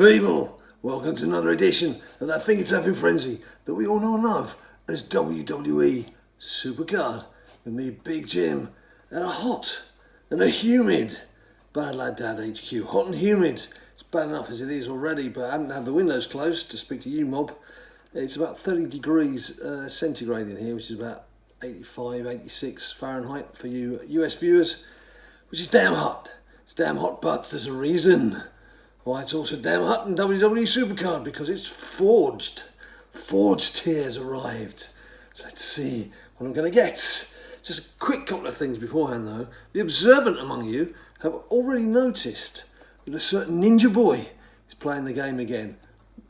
People, welcome to another edition of that thing it's happening frenzy that we all know and love as WWE SuperCard with me, Big Jim, and a hot and a humid BadLadDad HQ. Hot and humid. It's bad enough as it is already, but I haven't had the windows closed to speak to you, mob. It's about 30 degrees centigrade in here, which is about 85, 86 Fahrenheit for you US viewers, which is damn hot. It's damn hot, but there's a reason why it's also damn hot in WWE SuperCard, because it's forged. Forged here has arrived. So let's see what I'm going to get. Just a quick couple of things beforehand though. The observant among you have already noticed that a certain ninja boy is playing the game again.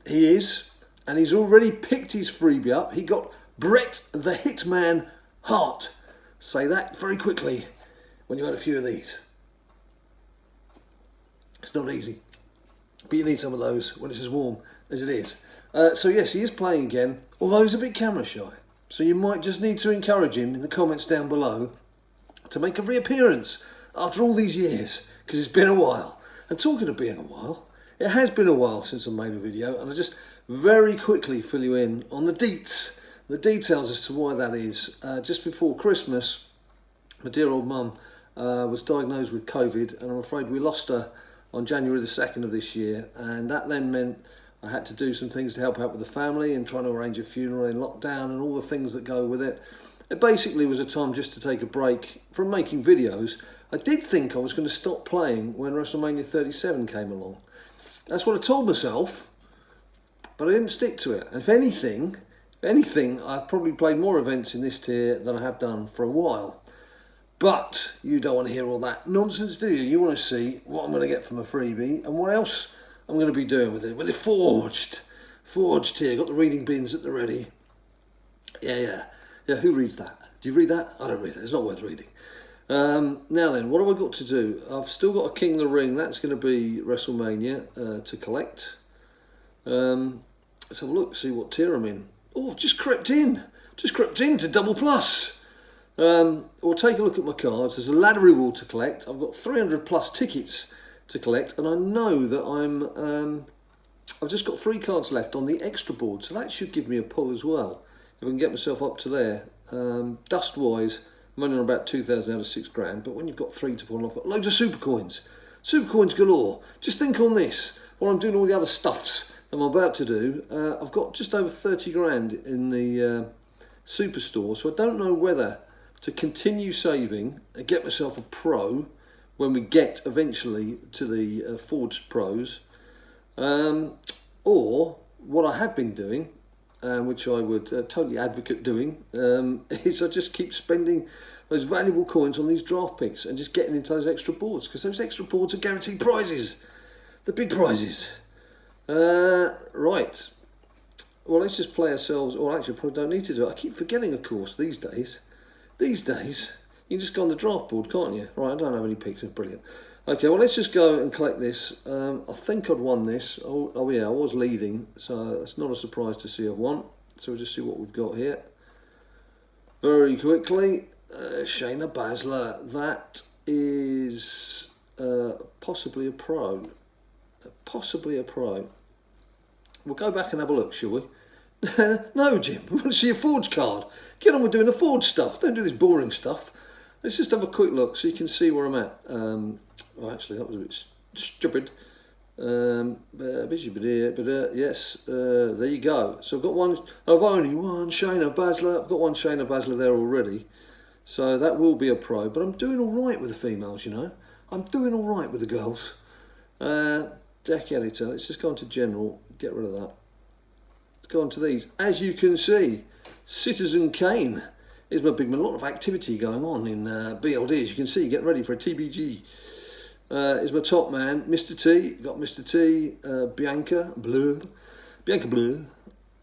He is, and he's already picked his freebie up. He got Bret the Hitman Hart. Say that very quickly when you had a few of these. It's not easy, but you need some of those when it's as warm as it is. So yes, he is playing again, although he's a bit camera shy. So you might just need to encourage him in the comments down below to make a reappearance after all these years, because it's been a while. And talking of being a while, it has been a while since I made a video, and I'll just very quickly fill you in on the details as to why that is. Just before Christmas, my dear old mum was diagnosed with COVID, and I'm afraid we lost her on January the 2nd of this year, and that then meant I had to do some things to help out with the family and trying to arrange a funeral in lockdown and all the things that go with it. It basically was a time just to take a break from making videos. I did think I was going to stop playing when WrestleMania 37 came along. That's what I told myself, but I didn't stick to it. And if anything, I've probably played more events in this tier than I have done for a while. But you don't want to hear all that nonsense, do you? You want to see what I'm going to get from a freebie and what else I'm going to be doing with it. With it forged here. Got the reading bins at the ready. Yeah. Who reads that? Do you read that? I don't read it. It's not worth reading. Now then, what have I got to do? I've still got a King of the Ring. That's going to be WrestleMania to collect. Let's have a look. See what tier I'm in. Oh, I've just crept in. To double plus. Or take a look at my cards. There's a ladder reward to collect. I've got 300 plus tickets to collect, and I know that I've just got 3 cards left on the extra board, so that should give me a pull as well if I can get myself up to there. Dust wise, I'm only on about 2,000 out of 6 grand, but when you've got 3 to pull, I've got loads of super coins galore. Just think on this while I'm doing all the other stuffs I'm about to do. I've got just over 30 grand in the superstore, so I don't know whether to continue saving and get myself a pro when we get eventually to the Forged Pros, or what I have been doing, which I would totally advocate doing, is I just keep spending those valuable coins on these draft picks and just getting into those extra boards, because those extra boards are guaranteed prizes, the big prizes. Right, well, let's just play ourselves, or actually I probably don't need to do it. I keep forgetting, of course, these days, you can just go on the draft board, can't you? Right, I don't have any picks, brilliant. Okay, well, let's just go and collect this. I think I'd won this. Oh yeah, I was leading, so it's not a surprise to see I've won. So we'll just see what we've got here. Very quickly, Shayna Baszler. That is possibly a pro. Possibly a pro. We'll go back and have a look, shall we? No, Jim, we want to see a forged card. Get on with doing the forged stuff. Don't do this boring stuff. Let's just have a quick look so you can see where I'm at. Oh, actually, that was a bit stupid. Yes, there you go. So I've got one. I've only one Shayna Baszler. I've got one Shayna Baszler there already. So that will be a pro. But I'm doing all right with the females, you know. I'm doing all right with the girls. Deck editor. Let's just go on to general. Get rid of that. Go on to these. As you can see, Citizen Kane is my big man. A lot of activity going on in BLD, as you can see, getting ready for a TBG. Is my top man, Mr. T. Got Mr. T, Bianca Blue,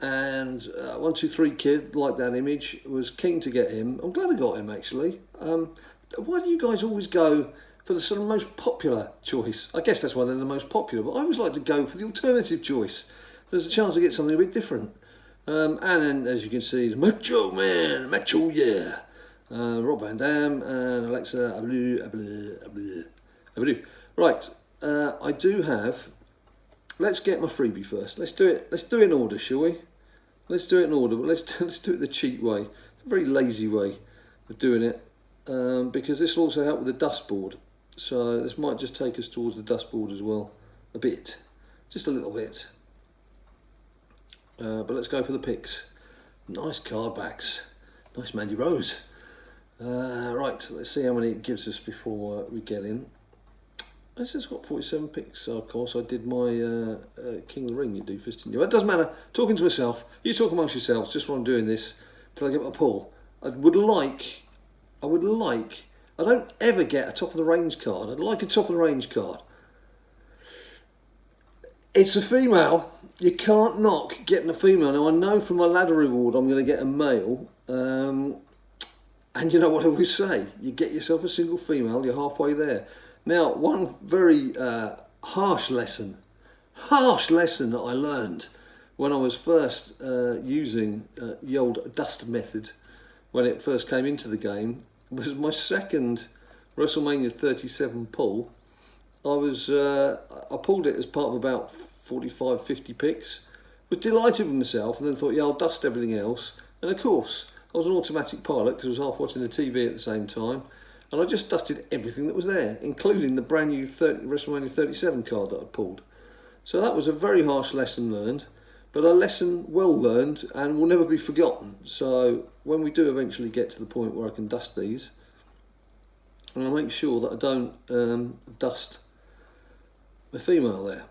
and 123 Kid, like that image, was keen to get him. I'm glad I got him, actually. Why do you guys always go for the sort of most popular choice? I guess that's why they're the most popular, but I always like to go for the alternative choice. There's a chance to get something a bit different. And then, as you can see, is Macho Man, Macho Yeah. Rob Van Dam and Alexa Ablu. Right, I do have let's get my freebie first. Let's do it in order, shall we? Let's do it in order, but let's do it the cheat way. It's a very lazy way of doing it, because this will also help with the dust board. So this might just take us towards the dust board as well, a bit, just a little bit. But let's go for the picks. Nice card backs, nice Mandy Rose. Right, let's see how many it gives us before we get in. This has got 47 picks, so of course I did my King of the Ring, you do fist, didn't you? It doesn't matter, talking to myself, you talk amongst yourselves, just while I'm doing this, till I get my pull. I don't ever get a top of the range card. I'd like a top of the range card. It's a female, you can't knock getting a female. Now I know from my ladder reward I'm going to get a male, and you know what I always say, you get yourself a single female, you're halfway there. Now, one very harsh lesson that I learned when I was first using the old dust method when it first came into the game was my second WrestleMania 37 pull. I pulled it as part of about 45-50 picks, was delighted with myself, and then thought, yeah, I'll dust everything else. And of course, I was an automatic pilot because I was half watching the TV at the same time. And I just dusted everything that was there, including the brand new WrestleMania 37 card that I pulled. So that was a very harsh lesson learned, but a lesson well learned and will never be forgotten. So when we do eventually get to the point where I can dust these, I'm going to make sure that I don't dust the female there.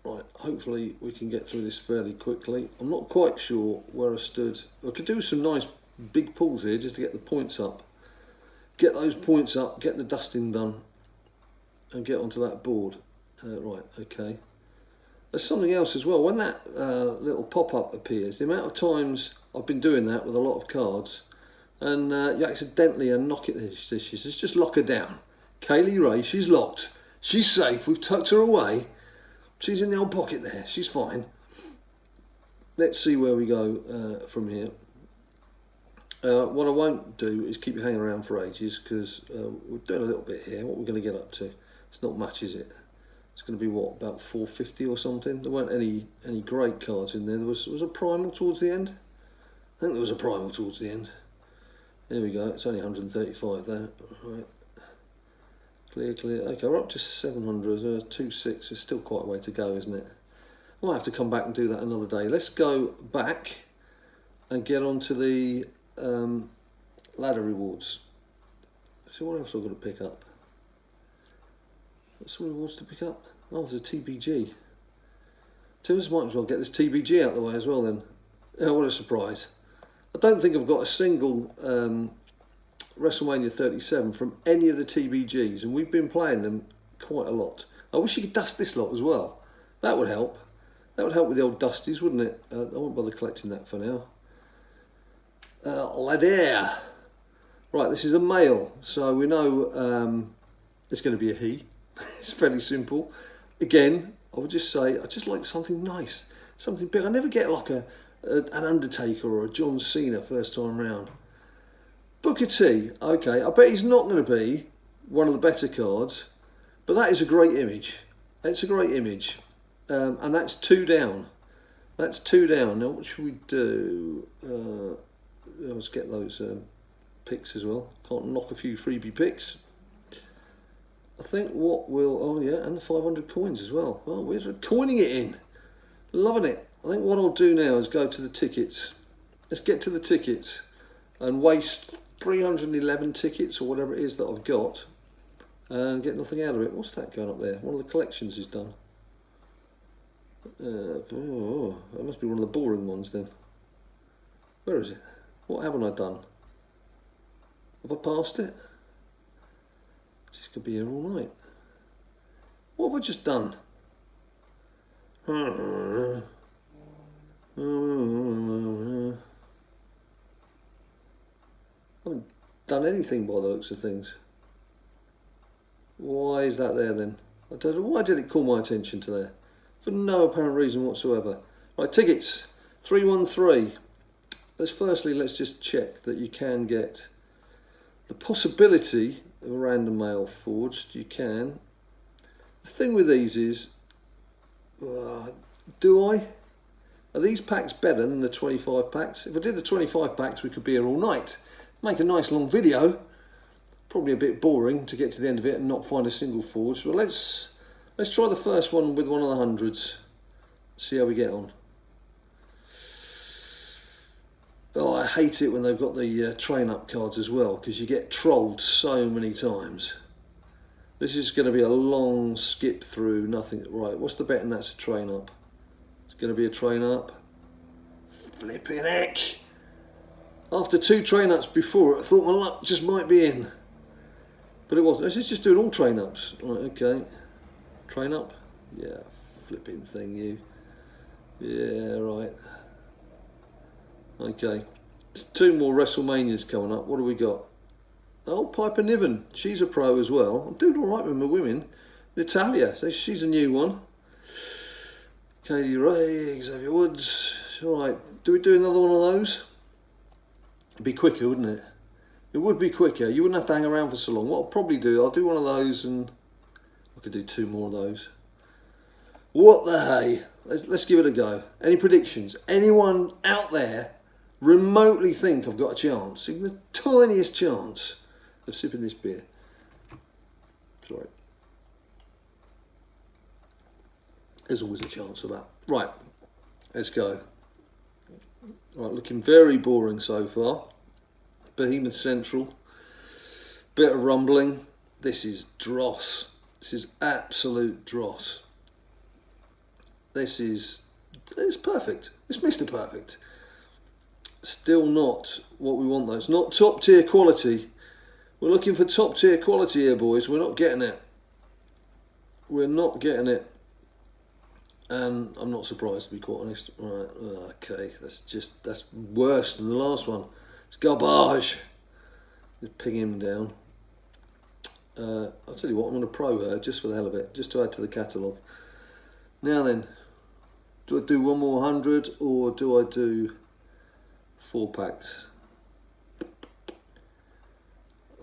Right, hopefully we can get through this fairly quickly. I'm not quite sure where I stood. I could do some nice big pulls here just to get the points up. Get those points up, get the dusting done, and get onto that board. Right, okay. There's something else as well. When that little pop-up appears, the amount of times I've been doing that with a lot of cards, and you accidentally knock it. Let's just lock her down. Kaylee Ray, she's locked. She's safe. We've tucked her away. She's in the old pocket there. She's fine. Let's see where we go from here. What I won't do is keep you hanging around for ages, because we're doing a little bit here. What we're going to get up to, it's not much, is it? It's going to be what, about 450 or something. There weren't any great cards in there. There was a primal towards the end. I think there was a primal towards the end. There we go. It's only 135 there. Right. Clear. Okay, we're up to 700. 2.6. There's still quite a way to go, isn't it? We'll have to come back and do that another day. Let's go back and get onto the ladder rewards. So what else I've got to pick up? What's some rewards to pick up? Oh, there's a TBG. Timmons might as well get this TBG out of the way as well then. Oh, what a surprise. I don't think I've got a single WrestleMania 37 from any of the TBGs, and we've been playing them quite a lot. I wish you could dust this lot as well. That would help. That would help with the old dusties, wouldn't it? I won't bother collecting that for now. Ladder. Right, this is a male, so we know it's going to be a he. It's fairly simple. Again, I would just say I just like something nice, something big. I never get like an Undertaker or a John Cena first time round. Booker T, okay, I bet he's not going to be one of the better cards, but that is a great image. It's a great image, and that's 2 down. That's 2 down. Now what should we do? Let's get those picks as well. Can't knock a few freebie picks. I think what will... Oh yeah, and the 500 coins as well. Oh, we're coining it in. Loving it. I think what I'll do now is go to the tickets. Let's get to the tickets and waste 311 tickets or whatever it is that I've got and get nothing out of it. What's that going up there? One of the collections is done. Oh, that must be one of the boring ones then. Where is it? What haven't I done? Have I passed it? This could be here all night. What have I just done? I haven't done anything by the looks of things. Why is that there then? I don't know. Why did it call my attention to there? For no apparent reason whatsoever. Right, tickets. 313. Let's just check that you can get the possibility of a random mail forged. You can. The thing with these is Do I? Are these packs better than the 25 packs? If I did the 25 packs, we could be here all night. Make a nice long video. Probably a bit boring to get to the end of it and not find a single forge. But let's try the first one with one of the hundreds. See how we get on. Oh, I hate it when they've got the train up cards as well, because you get trolled so many times. This is going to be a long skip through nothing. Right, what's the betting that's a train up? It's going to be a train up. Flipping heck! After 2 train ups before, I thought my luck just might be in. But it wasn't. Let's just do all train ups. Right, okay. Train up? Yeah, flipping thing, you. Yeah, right. Okay. There's 2 more WrestleManias coming up. What do we got? Oh, Piper Niven. She's a pro as well. I'm doing alright with my women. Natalia, so she's a new one. Katie Ray, Xavier Woods. Alright, do we do another one of those? It'd be quicker, wouldn't it? It would be quicker. You wouldn't have to hang around for so long. What I'll probably do, I'll do one of those and I could do 2 more of those. What the hey? Let's give it a go. Any predictions? Anyone out there remotely think I've got a chance, even the tiniest chance of sipping this beer? Sorry. There's always a chance of that. Right, let's go. Right, looking very boring so far. Behemoth Central. Bit of rumbling. This is dross. This is absolute dross. It's perfect. It's Mr. Perfect. Still not what we want though. It's not top tier quality. We're looking for top tier quality here, boys. We're not getting it. We're not getting it. And I'm not surprised, to be quite honest. Right, okay, that's worse than the last one. It's garbage. Just ping him down. I'll tell you what, I'm going to pro her just for the hell of it, just to add to the catalogue. Now then, do I do one more 100 or do I do 4 packs?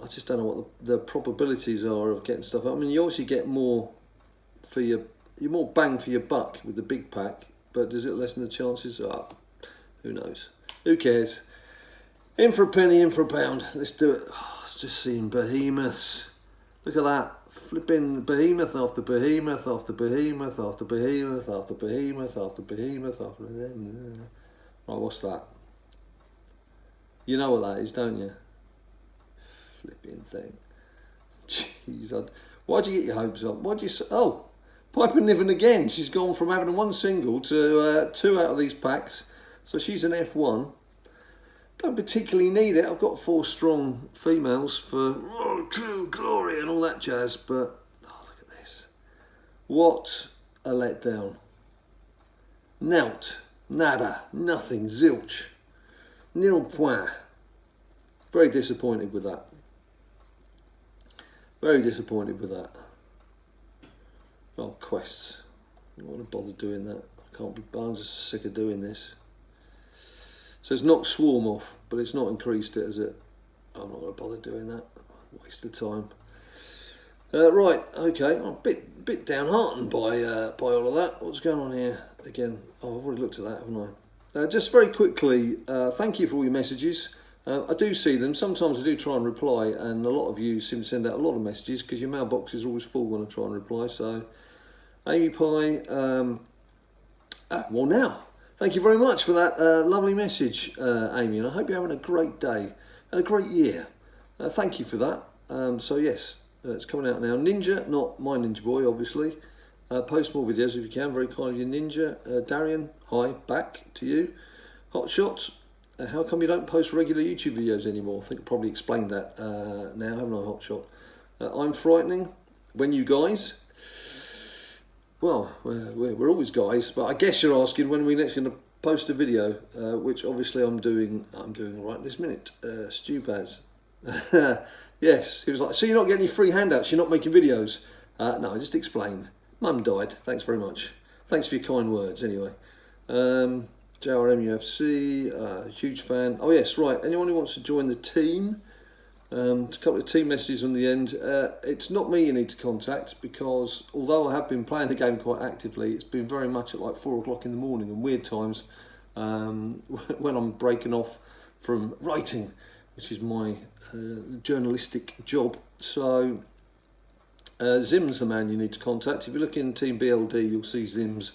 I just don't know what the probabilities are of getting stuff. I mean, you obviously get more for you're more bang for your buck with the big pack, but does it lessen the chances? Who knows? Who cares? In for a penny, in for a pound. Let's do it. Oh, it's just seeing behemoths. Look at that. Flipping behemoth after behemoth after behemoth after behemoth after behemoth after behemoth after behemoth. Right, what's that? You know what that is, don't you? Flipping thing. Jeez, why'd you get your hopes up? Why'd you say? Oh, Piper Niven again. She's gone from having 1 single to 2 out of these packs. So she's an F1. Don't particularly need it. I've got 4 strong females for true glory and all that jazz. But look at this. What a letdown. Nout, nada, nothing, zilch, nil point. Very disappointed with that. Very disappointed with that. Oh, quests. I don't want to bother doing that. I can't be. I'm just sick of doing this. So it's knocked Swarm off, but it's not increased it, has it? I'm not going to bother doing that. Waste of time. Right, okay. I'm a bit downhearted by all of that. What's going on here again? Oh, I've already looked at that, haven't I? Just very quickly, thank you for all your messages. I do see them. Sometimes I do try and reply, and a lot of you seem to send out a lot of messages because your mailbox is always full when I try and reply. So, Amy Pie, well now, thank you very much for that lovely message, Amy, and I hope you're having a great day and a great year. Thank you for that. So yes, it's coming out now. Ninja, not my Ninja Boy, obviously. Post more videos if you can, very kind of you, Ninja. Darian, hi, back to you. Hot Shots. How come you don't post regular YouTube videos anymore? I think I probably explained that now, haven't I, Hotshot? I'm frightening. When you guys? Well, we're always guys, but I guess you're asking when are we next going to post a video, which obviously I'm doing right this minute. Stu Baz. Yes, he was like, so you're not getting any free handouts, you're not making videos? No, I just explained. Mum died, thanks very much. Thanks for your kind words, anyway. JRM UFC, huge fan. Oh yes, right, anyone who wants to join the team, A couple of team messages on the end. It's not me you need to contact, because although I have been playing the game quite actively, it's been very much at like 4 o'clock in the morning and weird times when I'm breaking off from writing, which is my journalistic job. So Zim's the man you need to contact. If you look in Team BLD, you'll see Zim's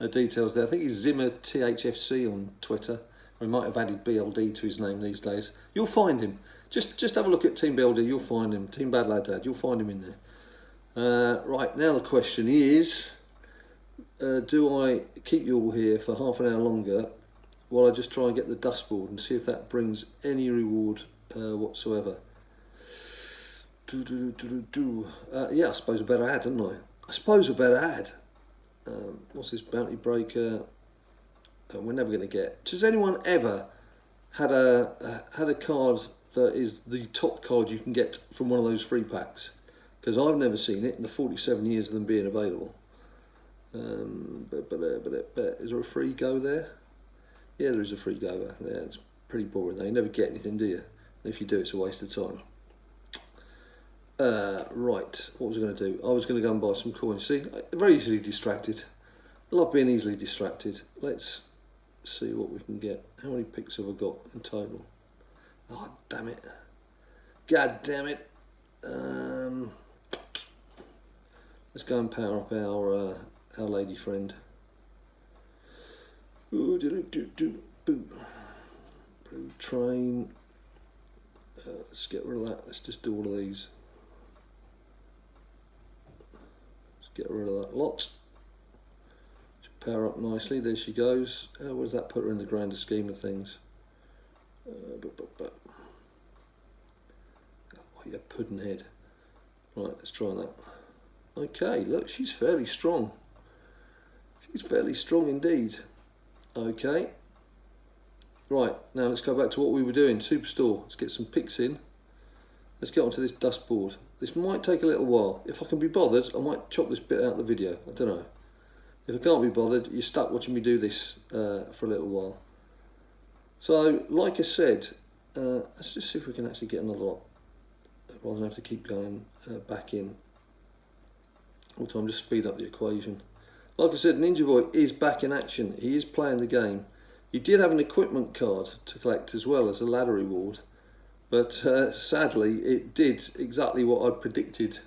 details there. I think he's Zimmer THFC on Twitter. Or he might have added BLD to his name these days. You'll find him. Just have a look at Team BLD, you'll find him. Team BadLadDad, you'll find him in there. Right, now the question is, do I keep you all here for half an hour longer while I just try and get the dustboard and see if that brings any reward whatsoever? Yeah, I suppose I better add, hadn't I? I suppose I better add. What's this bounty breaker? We're never going to get. Has anyone ever had a card that is the top card you can get from one of those free packs? Because I've never seen it in the 47 years of them being available. But is there a free go there? Yeah, there is a free go there. Yeah, it's pretty boring though. You never get anything, do you? And if you do, it's a waste of time. Right, what was I going to do? I was going to go and buy some coins. See, very easily distracted. I love being easily distracted. Let's see what we can get. How many picks have I got in total? Oh, damn it. God damn it. Let's go and power up our lady friend. Ooh, boo. Prove train. Let's get rid of that. Let's just do all of these. Let's get rid of that lot. Power up nicely, there she goes. Where does that put her in the grander scheme of things? Oh, you pudding head. Right, let's try that. Okay, look, she's fairly strong. She's fairly strong indeed. Okay. Right, now let's go back to what we were doing. Superstore, let's get some picks in. Let's get onto this dustboard. This might take a little while. If I can be bothered, I might chop this bit out of the video. I don't know. If I can't be bothered, you're stuck watching me do this for a little while. So, like I said, let's just see if we can actually get another lot, rather than have to keep going back in. All the time, just speed up the equation. Like I said, Ninja Boy is back in action. He is playing the game. He did have an equipment card to collect as well as a ladder reward, but sadly, it did exactly what I'd predicted,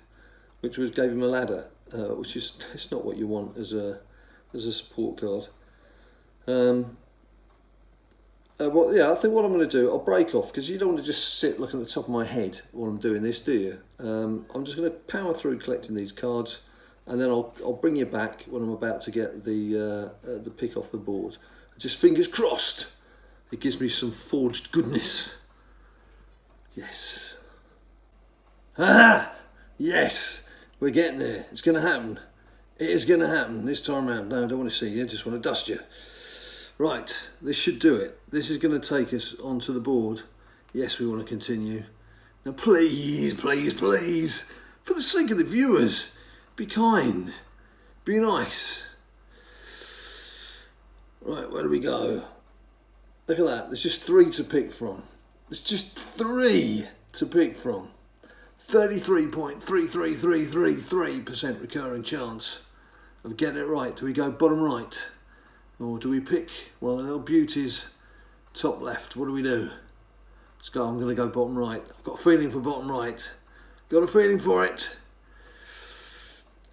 which was gave him a ladder. Which is, it's not what you want as a support card. Yeah, I think what I'm going to do, I'll break off, because you don't want to just sit looking at the top of my head while I'm doing this, do you? I'm just going to power through collecting these cards, and then I'll bring you back when I'm about to get the pick off the board. Just fingers crossed, it gives me some forged goodness. Yes. Ah, yes. We're getting there. It's going to happen. It is going to happen this time around. No, I don't want to see you. I just want to dust you. Right. This should do it. This is going to take us onto the board. Yes, we want to continue. Now, please, please, please, for the sake of the viewers, be kind. Be nice. Right, where do we go? Look at that. There's just 3 to pick from. There's just 3 to pick from. 33.33333% recurring chance of getting it right. Do we go bottom right? Or do we pick one of the little beauties top left? What do we do? Let's go. I'm going to go bottom right. I've got a feeling for bottom right. Got a feeling for it.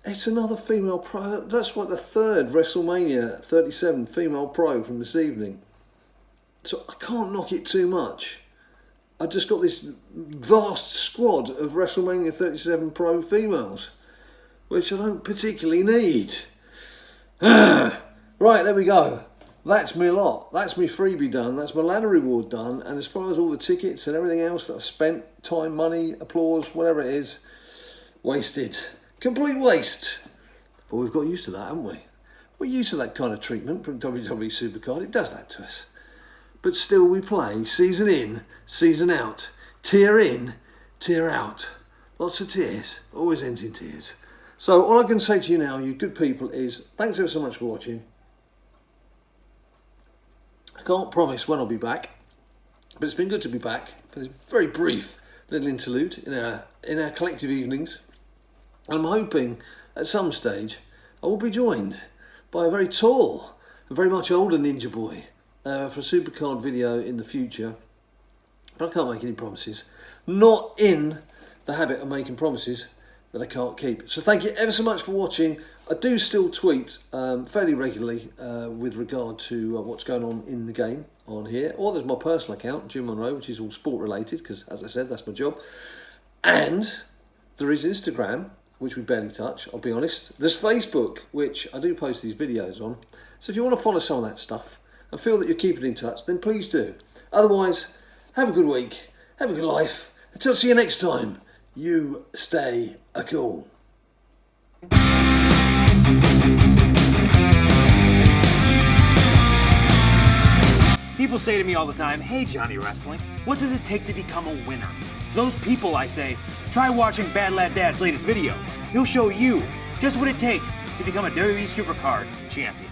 It's another female pro. That's what the 3rd WrestleMania 37 female pro from this evening. So I can't knock it too much. I just got this vast squad of WrestleMania 37 Pro females, which I don't particularly need. Right, there we go. That's me lot. That's me freebie done. That's my ladder reward done. And as far as all the tickets and everything else that I've spent, time, money, applause, whatever it is, wasted. Complete waste. But we've got used to that, haven't we? We're used to that kind of treatment from WWE SuperCard. It does that to us. But still we play, season in, season out, tear in, tear out. Lots of tears, always ends in tears. So all I can say to you now, you good people, is thanks ever so much for watching. I can't promise when I'll be back, but it's been good to be back for this very brief little interlude in our collective evenings. And I'm hoping at some stage I will be joined by a very tall and very much older Ninja Boy for a SuperCard video in the future. But I can't make any promises. Not in the habit of making promises that I can't keep. So thank you ever so much for watching. I do still tweet fairly regularly with regard to what's going on in the game on here. Or there's my personal account, Jim Monroe, which is all sport related, because as I said, that's my job. And there is Instagram, which we barely touch, I'll be honest. There's Facebook, which I do post these videos on. So if you want to follow some of that stuff and feel that you're keeping in touch, then please do. Otherwise, have a good week, have a good life. Until see you next time, you stay cool. People say to me all the time, "Hey Johnny Wrestling, what does it take to become a winner?" Those people, I say, try watching BadLadDad's latest video. He'll show you just what it takes to become a WWE SuperCard champion.